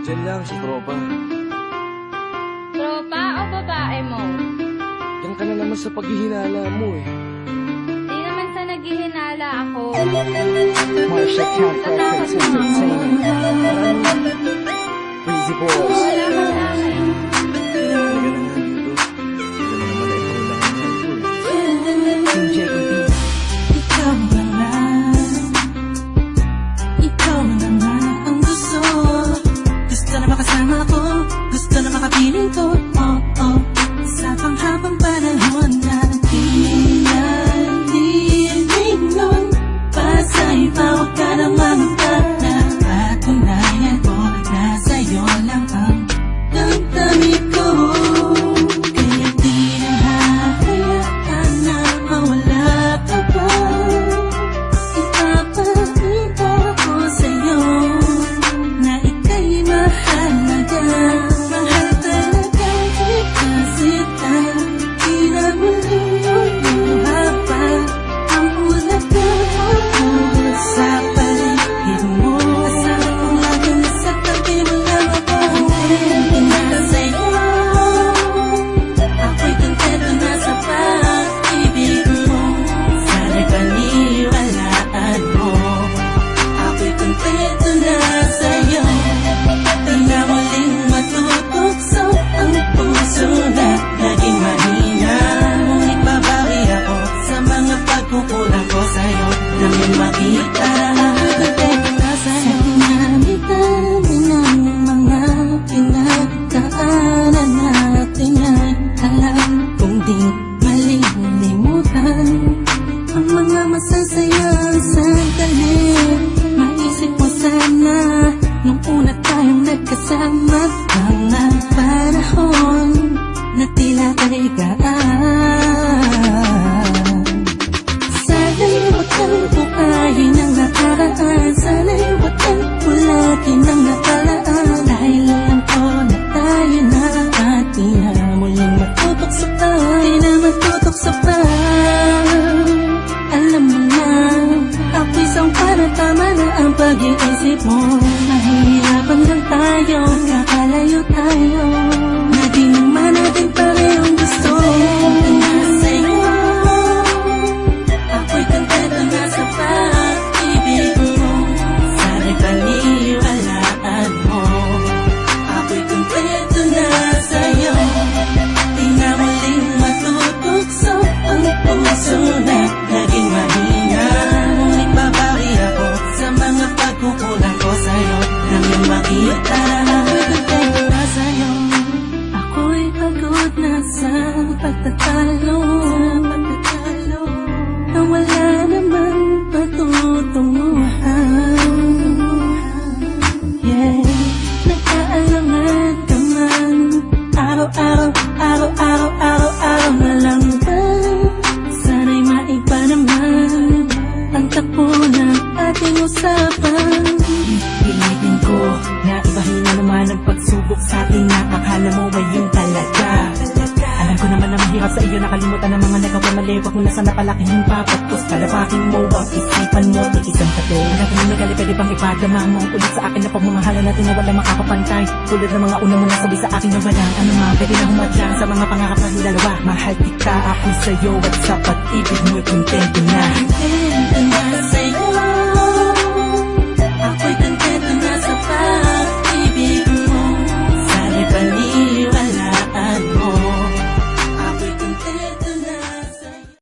Diyan lang si Tropa. Tropa o babae mo? Diyan ka na naman sa paghihinala mo eh. Di naman sa naghihinala ako. Marsha Count Records Entertainment. Breezy Boys. Wala ka sa akin. Talaga na nga dito. Hindi naman naman ikaw lang ang ko eh. Team JKD. Ikaw na nga. Ikaw na nga ang gusto. Gusto na makasama ko. Gusto na makapiling ko. Oh, oh. Sa panghabang panahon na tinalingon. Pasa'y bawag ka na mamutana. Patunayan ko na sa'yo lang ang damdamin ko. Kaya di na hahayaan na mawala ka pa. Ipapakita ko sa'yo na ika'y mahalaga. Mahal talaga kita sita. Di na maluluha pa ang ulaga ako sa paligid mo. Kasama ko lagi na sa tabi mo lang ako. Hindi na sa'yo. Ako'y kontento na sa pag-ibig mo. Sana'y paniwalaan mo. Ako'y kontento na sa'yo. Di na muling matutukso ang puso na naging mahina. Ngunit babawi ako sa mga pagkukulang ko sa'yo. Nang makita ako'y kontento na sa'yo. Sa dinami-dami ng mga pinagdaanan natin ay alam kong di malilimutan ang mga masasayang sandali. Maisip mo sana nung una tayong nagkasama. Mga panahon na tila taligaan. Sana'y huwag kang bukayin ang nakaraan. Sana'y huwag kang ulagin ang nakalaan. Dahil alam ko na tayo na at di na muling matutukso pa. Di na matutukso pa. Alam mo na, ako'y isang parang tama na ang pag-iisip mo. Mahihirapan lang tayo, kakalayo tayo. Na di naman natin parehong gusto. Sa'yo, ako'y kontento na sa pag-ibig mo. Sana'y paniwalaan mo. Ako'y kontento na sa'yo. Di na muling matutukso ang puso na naging mahina. Ngunit babawi ako sa mga pagkukulang ko sa'yo. Nang iyong makita ako'y kontento na sa'yo. Ako'y pagod na sa pagtatalo. Na wala namang patutunguhan. Yeah, nag-aalangan ka man. Araw-araw na lang ba? Sana'y maiba naman ang takbo ng ating usapan. Pilitin ko na ibahin na naman ang pagsubok sa ating nakakala mo ay yung talaga. Alam ko naman na mahirap sa iyo nakalimutan ang mga nagkakamali. Huwag mo na sana palaking yung papagpos. Kalapakin mo ang isipan mo, tiisang tato. Hanggang kami nagali pwede bang ipadama mo ulit sa akin na pagmamahala natin na wala makakapantay. Tulad ng mga una mo nasabi sa akin na walang ano nga. Pwede na humadlang sa mga pangarap na dalawa. Mahal kita ako sa'yo at sa pag-ibig mo'y kontento na. Kontento na sa'yo.